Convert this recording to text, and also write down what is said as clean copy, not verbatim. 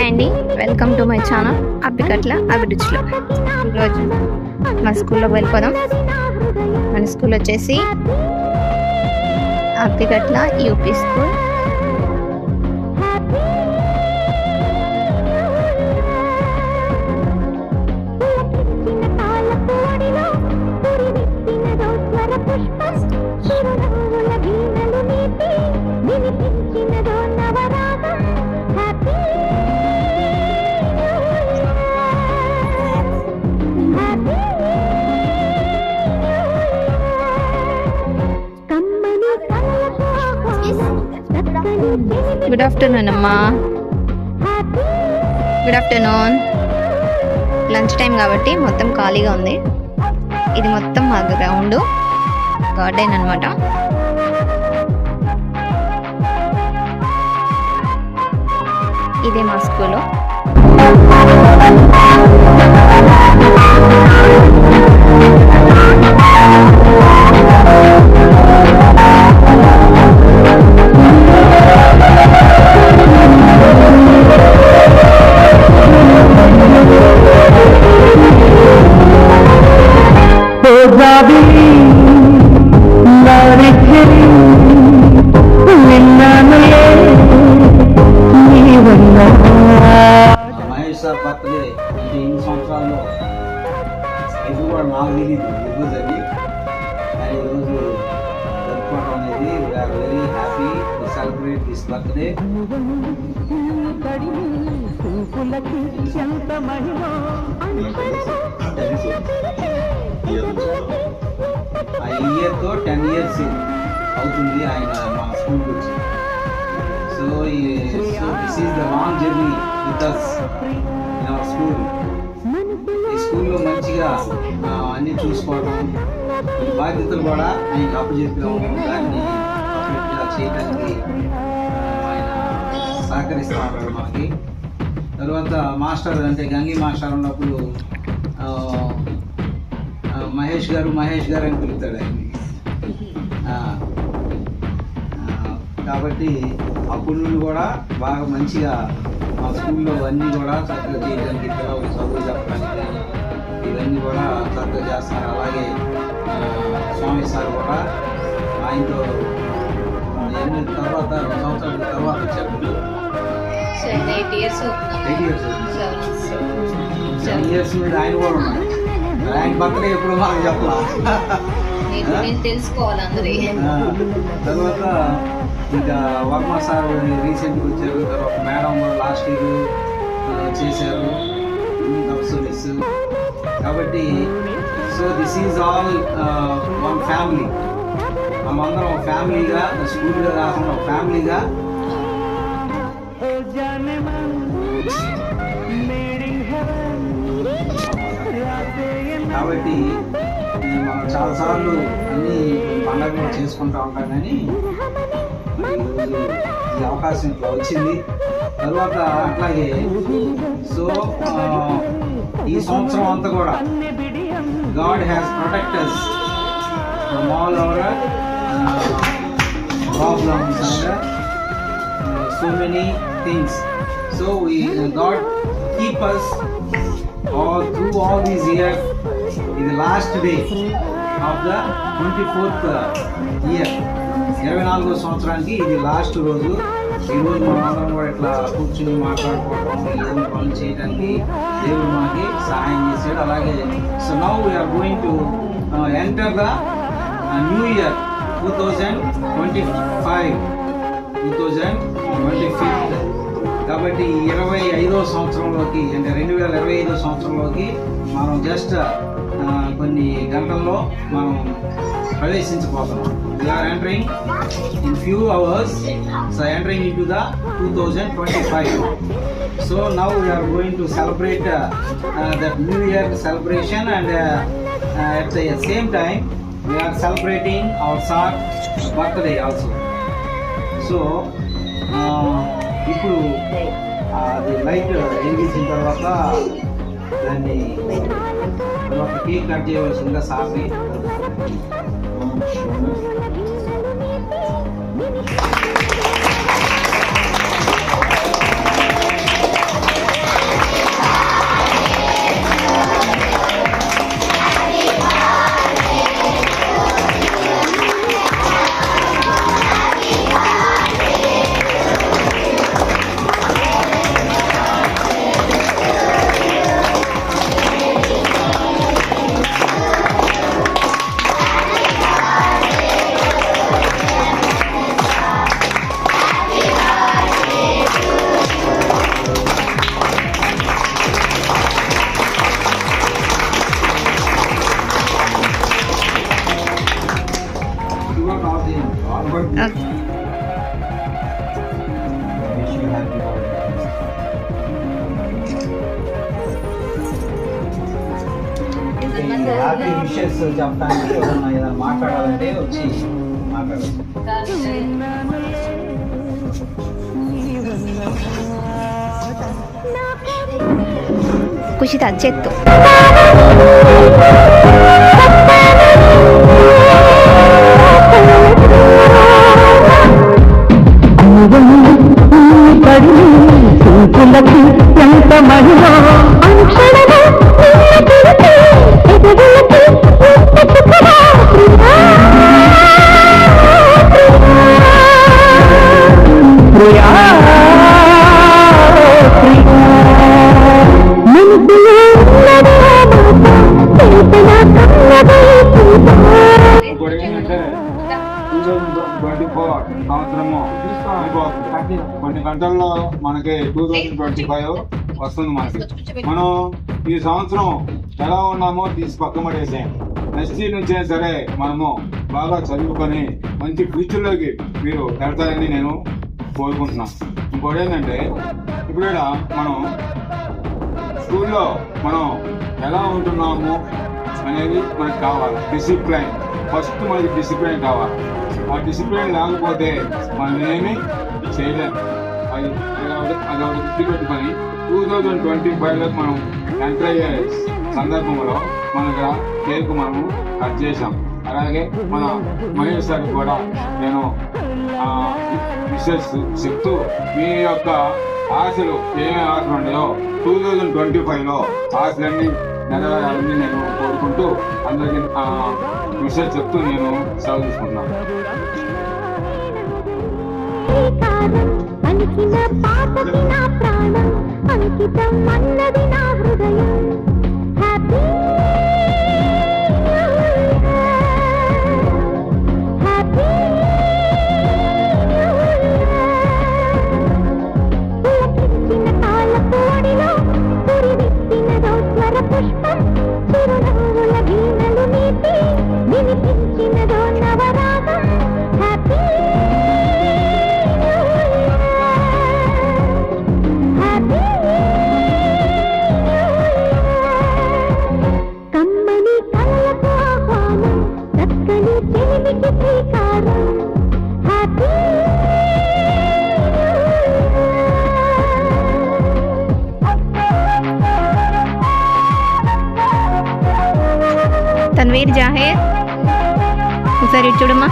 Hi అండి, welcome to my channel Appikatla అభిరుచులు. ఈరోజు మా స్కూల్లోకి వెళ్ళిపోదాం. మన స్కూల్ వచ్చేసి Appikatla UP school. Good afternoon అమ్మా. Good afternoon. లంచ్ టైం కాబట్టి మొత్తం ఖాళీగా ఉంది. ఇది మొత్తం మా గ్రౌండ్, గార్డెన్ అన్నమాట. ఇదే మా స్కూలు. మహేష్ సార్ బర్త్డే అంటే ఇన్ని సంవత్సరాల్లో ఎప్పుడు కూడా నాకు తెలియదు ఎప్పుడు జరిగి కానీ ఈరోజు జరుపుకోవడం అనేది we are very happy to celebrate this birthday. ఆ ఇయర్తో 10 years అవుతుంది ఆయన మా స్కూల్కి వచ్చి. So this is the long journey with us in our school. ఈ స్కూల్లో మంచిగా అన్నీ చూసుకోవడం, ఈ బాధ్యతలు కూడా ఆయనకి అప్పచెప్పాము. దాన్ని పర్ఫెక్ట్గా చేయడానికి ఆయన సహకరిస్తూ ఉంటాడు మనకి. తర్వాత మాస్టర్ అంటే గంగి మాస్టర్ ఉన్నప్పుడు మహేష్ గారు అని పిలుస్తాడు ఆయన్ని. కాబట్టి అప్పుడు నుండి కూడా బాగా మంచిగా మా స్కూల్లో అన్నీ కూడా చక్కగా చేయడానికి, పిల్లలకు చదువు చెప్పడానికి కానీ ఇవన్నీ కూడా చక్కగా చేస్తారు. అలాగే స్వామి సార్ కూడా ఆయనతో తర్వాత 2 సంవత్సరాల తర్వాత వచ్చారు. 8 years నుండి ఆయన కూడా ఉన్నారు. ఆయన బర్త్డే ఎప్పుడు మాకు చెప్పాలా తెలుసుకోవాలి. తర్వాత ఇంకా వర్మ సార్ రీసెంట్గా వచ్చారు. తర్వాత మేడం లాస్ట్ ఇయర్ చేశారు సర్వీస్. కాబట్టి so this is all one family. మనమందరం ఒక ఫ్యామిలీగా, స్కూల్గా కాకుండా ఒక ఫ్యామిలీగా కాబట్టి మనం చాలాసార్లు అన్నీ పండుగలు చేసుకుంటూ ఉంటాం. కానీ ఈరోజు ఈ అవకాశం ఇట్లా వచ్చింది. తర్వాత అట్లాగే సో ఈ సంవత్సరం అంతా కూడా God has protected from all our problems and so many things. So God keep us through all these years. In the last day of the 24th year, 24వ సంవత్సరానికి ఇది లాస్ట్ రోజు. ఈరోజు మనందరం కూడా ఇట్లా కూర్చుని మాట్లాడుకోవడం, ఏదైనా పనులు చేయడానికి దేవుడు మనకి సహాయం చేశాడు. అలాగే so now we are going to enter the new year 2025. కాబట్టి 25వ సంవత్సరంలోకి అంటే 2025వ సంవత్సరంలోకి మనం జస్ట్ కొన్ని గంటల్లో మనం ప్రవేశించబోతున్నాం. We are entering in few hours, so entering into the 2025. So now we are going to celebrate that New Year celebration, and at the same time we are celebrating our son's birthday also. So ఇప్పుడు అది light వెలిగించిన తర్వాత దాన్ని తర్వాత cake cut చేయవలసిందిగా సార్ని నువ్వు కూడా కాల్ చేయండి. కాల్ కూడా okay. wish you happy birthday. ఈ హ్యాపీ విషెస్ చెప్పడానికి ఏదైనా మాట్లాడాలంటే వచ్చి మాట్లాడచ్చు. ಖುಷಿ ಅಚ್ಚೆತ್ತು. ఎంత మహిళ ఇంకోటి ఏంటంటే 2024 సంవత్సరము కొన్ని గంటల్లో మనకి 2025 వస్తుంది. మనం ఈ సంవత్సరం ఎలా ఉన్నామో తీసి పక్కన పడేసాం. నెక్స్ట్ ఇయర్ నుంచే సరే మనము బాగా చదువుకొని మంచి ఫ్యూచర్లోకి మీరు వెళ్తారని నేను కోరుకుంటున్నాను. ఇంకోటి ఏంటంటే ఇప్పుడు మనం స్కూల్లో మనం ఎలా ఉంటున్నాము అనేది మనకు కావాలి. డిసిప్లైన్ ఫస్ట్ మనకి డిసిప్లైన్ కావాలి. ఆ డిసిప్లైన్ లేకపోతే మనం ఏమి చేయలేము. అది గుర్తు పెట్టుకొని 2025లో మనం ఎంటర్ అయ్యే సందర్భంలో మన కేక్ మనము కట్ చేసాం. అలాగే మన మహేష్ సార్ కూడా నేను విషెస్ చెప్తూ మీ యొక్క ఆశలు ఏమేమి ఆశలు ఉన్నాయో 2025లో ఆశలన్నీ నెరవేరాలని నేను కోరుకుంటూ అందరికీ విషయాలు చెప్తూ నేను సెలవు తీసుకుంటున్నాను. తన్వీర్ జాహీర్ ఒకసారి చూడమ్మా.